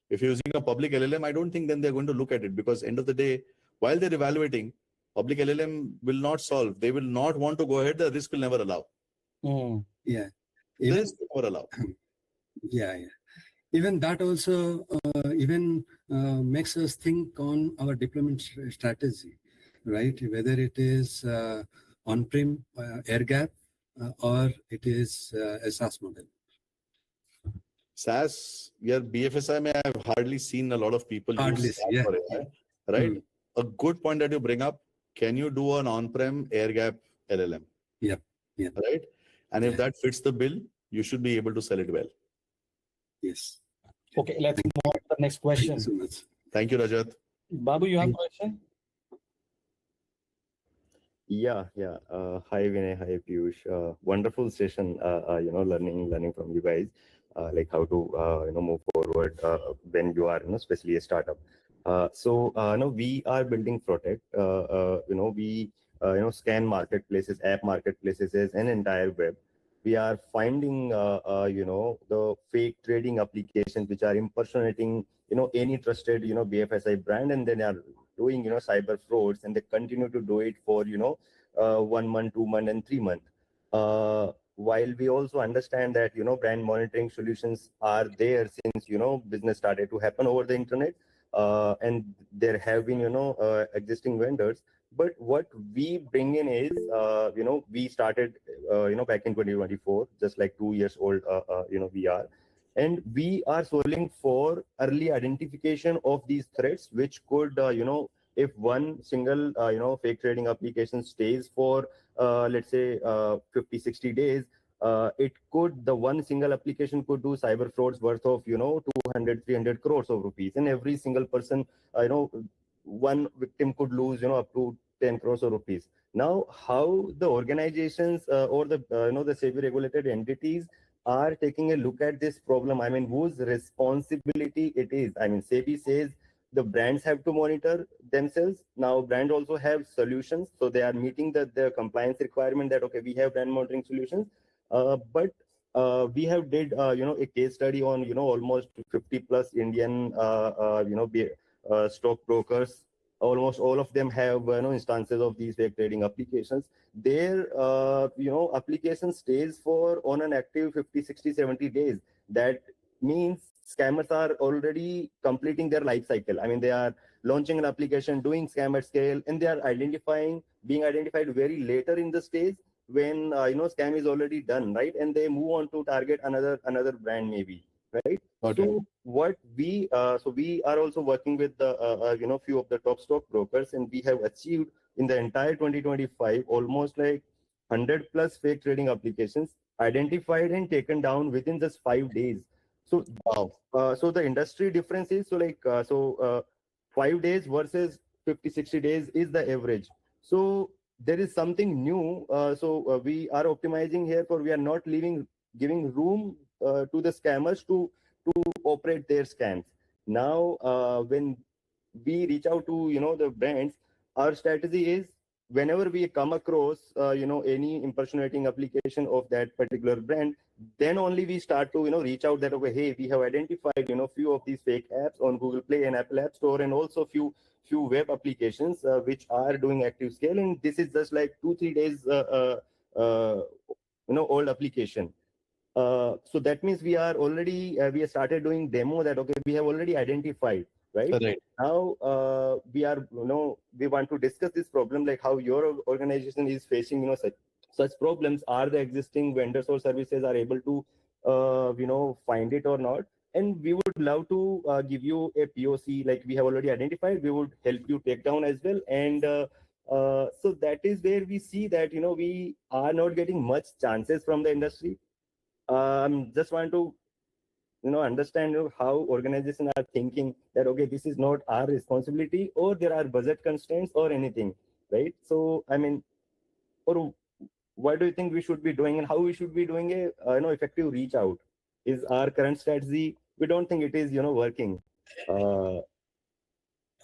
If you're using a public LLM, I don't think then they're going to look at it, because end of the day, while they're evaluating, public LLM will not solve. They will not want to go ahead. The risk will never allow. Yeah. The risk will never allow. Yeah. Even that also makes us think on our deployment strategy, right? Whether it is on-prem air gap or it is a SaaS model. SaaS, BFSI, I've hardly seen a lot of people use SaaS for AI, right? A good point that you bring up. Can you do an on-prem air gap LLM? Yep. Right? And if that fits the bill, you should be able to sell it well. Yes. Okay, let's move on to the next question. Thank you so much. Thank you, Rajat. Babu, you have a question? Yeah. Hi, Vinay. Hi, Piyush. Wonderful session. Learning from you guys, like how to move forward when you are especially a startup. We are building Protect. We scan marketplaces, app marketplaces, as an entire web. We are finding the fake trading applications which are impersonating any trusted BFSI brand, and then are doing cyber frauds, and they continue to do it for 1 month, 2 months, and 3 months. While we also understand that brand monitoring solutions are there since business started to happen over the internet, and there have been existing vendors. But what we bring in is we started back in 2024, just like 2 years old we are. And we are solving for early identification of these threats, which could, if one single, fake trading application stays for, let's say, 50, 60 days, the one single application could do cyber frauds worth of, 200, 300 crores of rupees. And every single person, one victim could lose, up to 10 crores of rupees. Now, how the organizations or the SEBI regulated entities are taking a look at this problem? I mean, whose responsibility it is? I mean, SEBI says the brands have to monitor themselves. Now, brands also have solutions, so they are meeting the compliance requirement that okay, we have brand monitoring solutions. But we have did a case study on almost 50 plus Indian stockbrokers. Almost all of them have instances of these fake trading applications. Their application stays for on an active 50, 60, 70 days. That means scammers are already completing their life cycle. I mean, they are launching an application, doing scam at scale, and they are being identified very later in the stage when scam is already done, right? And they move on to target another brand maybe, right? Okay. So what we are also working with the few of the top stockbrokers, and we have achieved in the entire 2025 almost like 100 plus fake trading applications identified and taken down within just 5 days. So wow. So the industry difference is 5 days versus 50, 60 days is the average. So there is something new. So we are optimizing here for we are not giving room to the scammers to operate their scams. Now, when we reach out to the brands, our strategy is whenever we come across any impersonating application of that particular brand, then only we start to reach out that, okay, hey, we have identified few of these fake apps on Google Play and Apple App Store, and also few web applications which are doing active scale, and this is just like 2-3 days old application. So that means we are already we have started doing demo that, okay, we have already identified, right? Correct. Now we are we want to discuss this problem, like how your organization is facing such problems. Are the existing vendors or services are able to find it or not? And we would love to give you a POC, like we have already identified. We would help you take down as well. And so that is where we see that we are not getting much chances from the industry. Just want to understand how organizations are thinking that, okay, this is not our responsibility, or there are budget constraints or anything, right? So I mean, or what do you think we should be doing, and how we should be doing a effective reach out? Is our current strategy, we don't think it is working.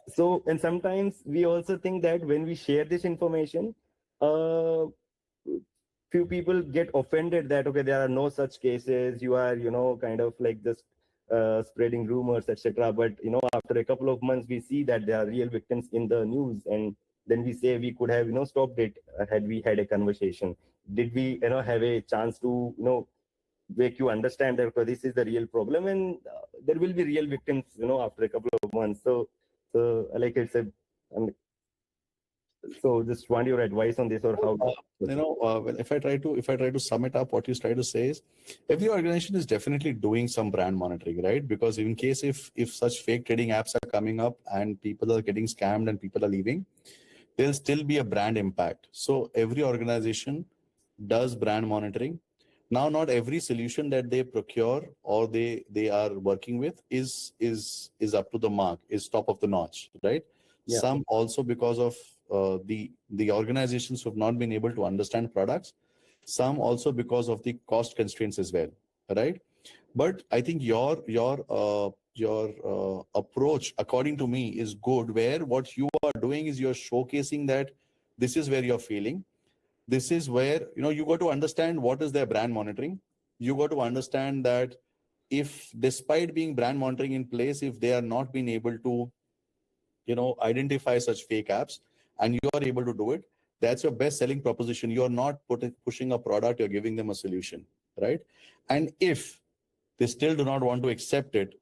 So, and sometimes we also think that when we share this information, few people get offended that, okay, there are no such cases, you are kind of like just spreading rumors, etc. But after a couple of months, we see that there are real victims in the news, and then we say we could have stopped it had we had a conversation. Did we have a chance to make you understand that, okay, this is the real problem, and there will be real victims after a couple of months. So like I said, so just want your advice on this, or how if I try to sum it up, what you try to say is every organization is definitely doing some brand monitoring, right? Because in case if such fake trading apps are coming up and people are getting scammed and people are leaving, there'll still be a brand impact. So every organization does brand monitoring. Now, not every solution that they procure or they are working with is up to the mark, is top of the notch, right? Yeah. Some also because of the organizations who have not been able to understand products. Some also because of the cost constraints as well, right? But I think your approach, according to me, is good. Where what you are doing is you're showcasing that this is where you're failing. This is where you got to understand what is their brand monitoring. You got to understand that if, despite being brand monitoring in place, if they are not being able to identify such fake apps, and you are able to do it, that's your best selling proposition. You're not pushing a product, you're giving them a solution, right? And if they still do not want to accept it,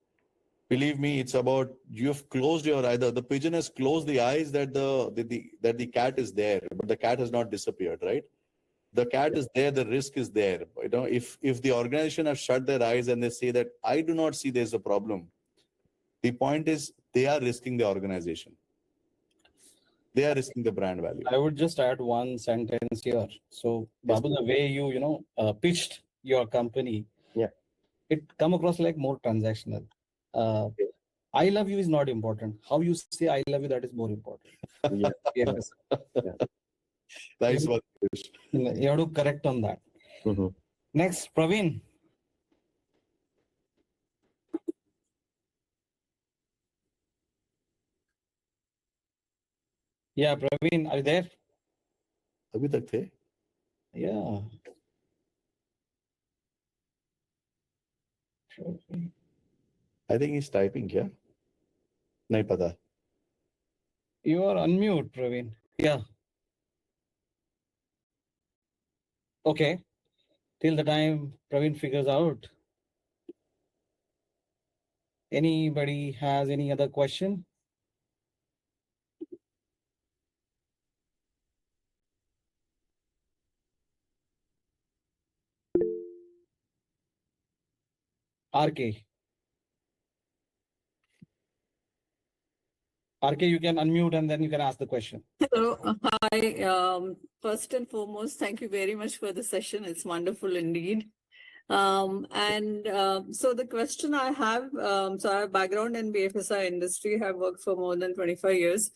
believe me, it's about you've closed your eye. The pigeon has closed the eyes that the cat is there, but the cat has not disappeared, right? The cat is there, the risk is there. If the organization have shut their eyes and they say that I do not see there's a problem, the point is they are risking the organization. They are risking the brand value. I would just add one sentence here. So, Babu, the way you pitched your company, yeah, it come across like more transactional. I love you is not important. How you say I love you, that is more important. Yeah. Yes. Yeah. Nice one. You have to correct on that. Mm-hmm. Next, Praveen. Yeah, Praveen, are you there? अभी तक थे? Yeah. I think he's typing. क्या? नहीं पता. You are unmute, Praveen. Yeah. Okay. Till the time Praveen figures out. Anybody has any other question? RK. RK, you can unmute and then you can ask the question. Hello. Hi. First and foremost, thank you very much for the session. It's wonderful indeed. So the question I have, so I have background in BFSI industry, have worked for more than 25 years.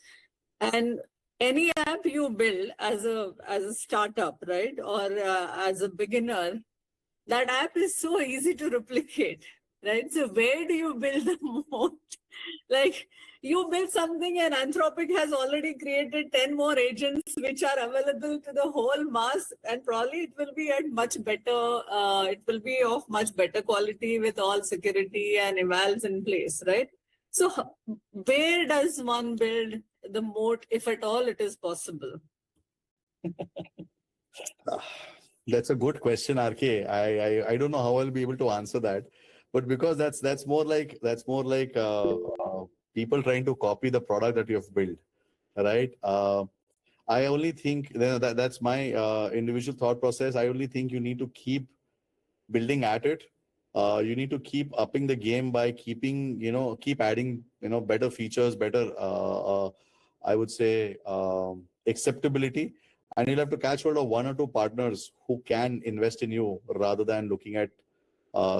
And any app you build as a startup, right, or as a beginner, that app is so easy to replicate, right? So where do you build the moat? Like, you build something and Anthropic has already created 10 more agents which are available to the whole mass, and probably it will be at much better, it will be of much better quality with all security and evals in place, right? So where does one build the moat, if at all it is possible? That's a good question, RK. I don't know how I'll be able to answer that, but because that's more like people trying to copy the product that you have built, right? I only think that's my individual thought process. I only think you need to keep building at it. You need to keep upping the game by keep adding better features, better I would say acceptability, and you'll have to catch hold of one or two partners who can invest in you rather than looking at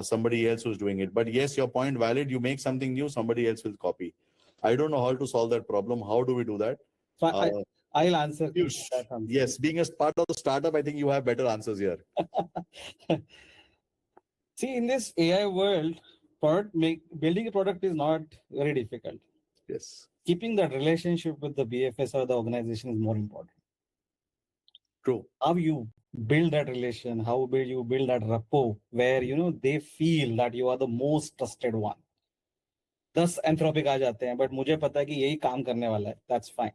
somebody else who's doing it. But yes, your point valid. You make something new, somebody else will copy. I don't know how to solve that problem. How do we do that? So I'll answer Piyush, that answer. yes, being a part of the startup, I think you have better answers here. See, in this AI world, building a product is not very difficult. Yes, Keeping that relationship with the BFS or the organization is more important. true. How you build that relation, how you build that rapport, where they feel that you are the most trusted one. 10 Anthropic आ जाते हैं, but मुझे पता है कि यही काम करने वाला है. That's fine.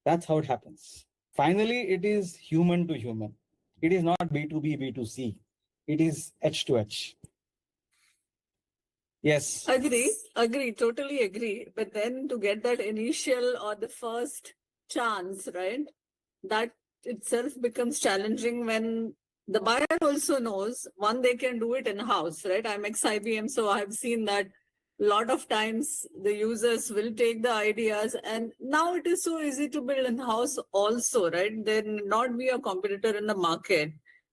That's how it happens. Finally, it is human to human. It is not B2B, B2C. It is H to H. Yes. Agree, totally agree. But then to get that initial or the first chance, right, that itself becomes challenging when the buyer also knows, one, they can do it in-house, right? I'm ex-IBM, so I've seen that a lot of times the users will take the ideas, and now it is so easy to build in-house also, right? There will not be a competitor in the market.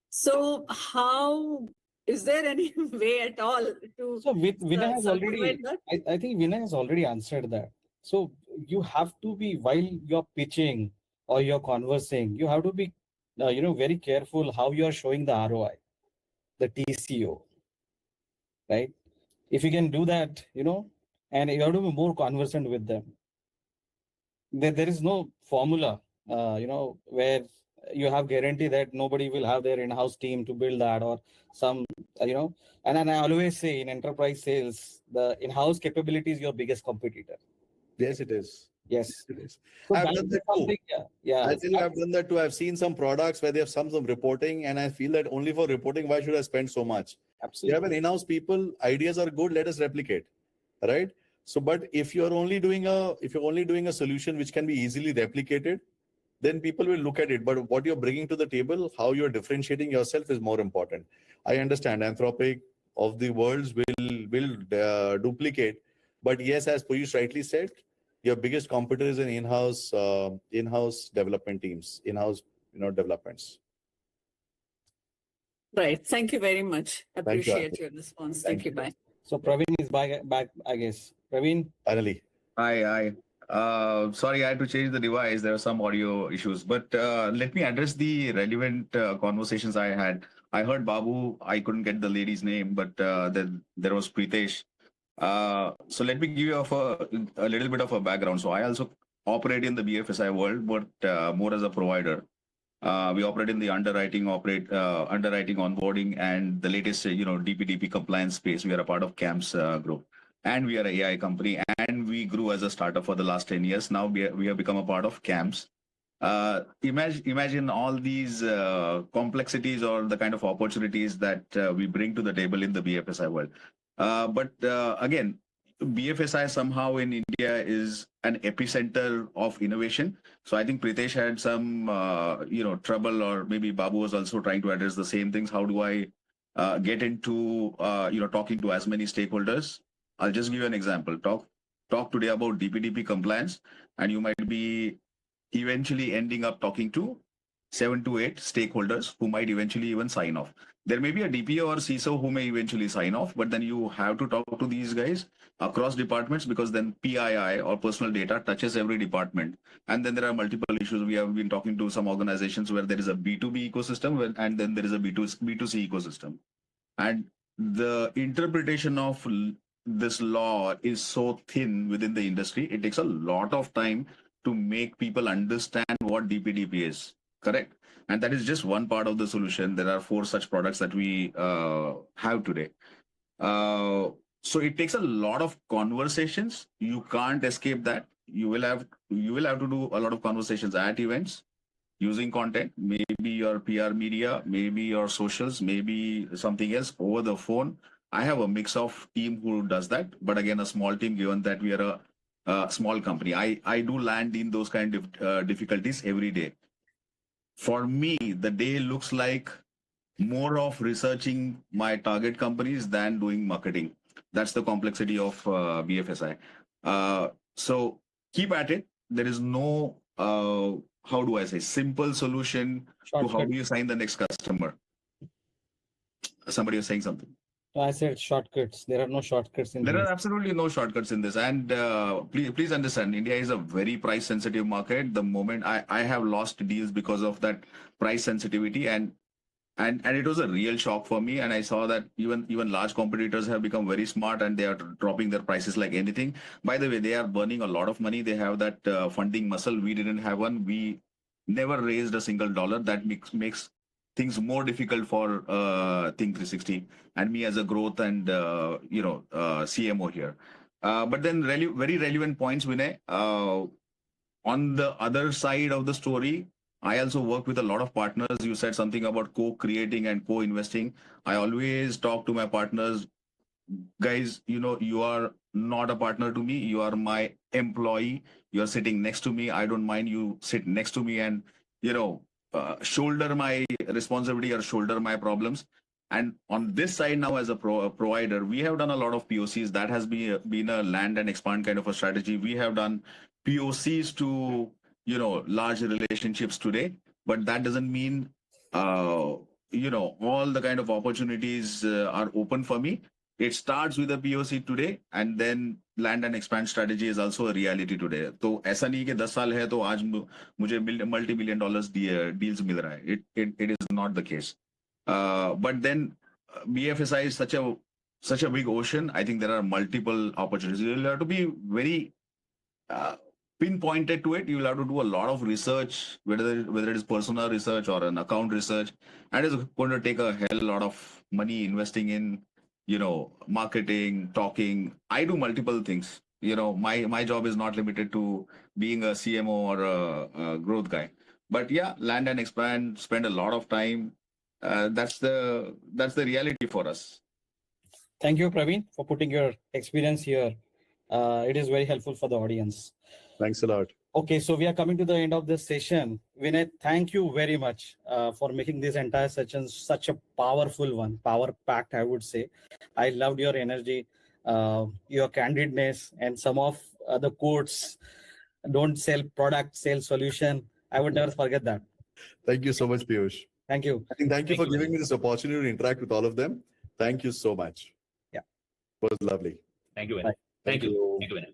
So how is there any way at all to So Vinay has already, circumvent that? I think Vinay has already answered that. So you have to be, while you're pitching or you're conversing, you have to be, very careful how you are showing the ROI, the TCO, right? If you can do that, and you have to be more conversant with them. There is no formula, where you have guarantee that nobody will have their in-house team to build that, or some, and I always say in enterprise sales, the in-house capability is your biggest competitor. Yes, it is. Yes. It is. So I've that done is that too. something, yeah. I tell you, I've done that too. I've seen some products where they have some reporting, and I feel that only for reporting, why should I spend so much? Absolutely. You have an in-house people, ideas are good, let us replicate, right? So, but if you're only doing a solution which can be easily replicated, then people will look at it. But what you're bringing to the table, how you're differentiating yourself is more important. I understand Anthropic of the worlds will duplicate, but yes, as Piyush rightly said, your biggest competitor is in in-house development teams, in-house developments. Right. Thank you very much. Thank you, Appreciate Arthur. your response. Thank Thank you. you. Bye. So Praveen is back, I guess. Praveen? Finally. Hi. Sorry, I had to change the device. There were some audio issues, but let me address the relevant conversations I had. I heard Babu. I couldn't get the lady's name, but then there was Pritesh. So let me give you a little bit of a background. So I also operate in the BFSI world, but more as a provider. We operate in the underwriting, onboarding, and the latest, DPDP compliance space. We are a part of CAMS group, and we are an AI company, and we grew as a startup for the last 10 years. Now we have become a part of CAMS. Imagine all these complexities or the kind of opportunities that we bring to the table in the BFSI world. But again, BFSI somehow in India is an epicenter of innovation. So I think Pritesh had some, trouble, or maybe Babu was also trying to address the same things. How do I get into, talking to as many stakeholders? I'll just give you an example. Talk today about DPDP compliance, and you might be eventually ending up talking to 7 to 8 stakeholders who might eventually even sign off. There may be a DPO or CISO who may eventually sign off, but then you have to talk to these guys across departments, because then PII or personal data touches every department. And then there are multiple issues. We have been talking to some organizations where there is a B2B ecosystem and then there is a B2C ecosystem. And the interpretation of this law is so thin within the industry. It takes a lot of time to make people understand what DPDP is, correct? And that is just one part of the solution. There are 4 such products that we have today. So it takes a lot of conversations. You can't escape that. You will have to do a lot of conversations at events, using content, maybe your PR media, maybe your socials, maybe something else over the phone. I have a mix of team who does that, but again, a small team, given that we are a small company. I do land in those kind of difficulties every day. For me, the day looks like more of researching my target companies than doing marketing. That's the complexity of BFSI. So keep at it. There is no, how do I say, simple solution to how do you sign the next customer. Somebody was saying something. I said shortcuts. There are no shortcuts in There this. are absolutely no shortcuts in this. And please understand, India is a very price sensitive market. The moment I have lost deals because of that price sensitivity, and it was a real shock for me. And I saw that even large competitors have become very smart and they are dropping their prices like anything. By the way, they are burning a lot of money. They have that funding muscle. We didn't have one. We never raised a single dollar. That makes things more difficult for Think 360 and me as a growth and CMO here. But then very relevant points, Vinay. On the other side of the story, I also work with a lot of partners. You said something about co-creating and co-investing. I always talk to my partners, guys, you are not a partner to me. You are my employee. You are sitting next to me. I don't mind you sit next to me and, shoulder my responsibility or shoulder my problems. And on this side now, as a provider, we have done a lot of POCs. That has been a land and expand kind of a strategy. We have done POCs to, large relationships today, but that doesn't mean, all the kind of opportunities are open for me. It starts with a POC today, and then land and expand strategy is also a reality today. तो ऐसा नहीं कि 10 साल है तो आज मुझे multi-million dollars deals मिल रहा है. It is not the case. But then BFSI is such a big ocean. I think there are multiple opportunities. You'll have to be very pinpointed to it. You'll have to do a lot of research, whether it is persona research or an account research, and it's going to take a hell lot of money investing in, marketing, talking. I do multiple things. My job is not limited to being a CMO or a growth guy. But yeah, land and expand, spend a lot of time. That's the reality for us. Thank you, Praveen, for putting your experience here. It is very helpful for the audience. Thanks a lot. Okay, so we are coming to the end of this session. Vinay, thank you very much for making this entire session such a powerful one, power-packed, I would say. I loved your energy, your candidness, and some of the quotes. Don't sell product, sell solution. I would never forget that. Thank you so much, Piyush. Thank you. Thank you for giving me this opportunity to interact with all of them. Thank you so much. Yeah. It was lovely. Thank you, Vinay. Thank you. Thank you, Vinay.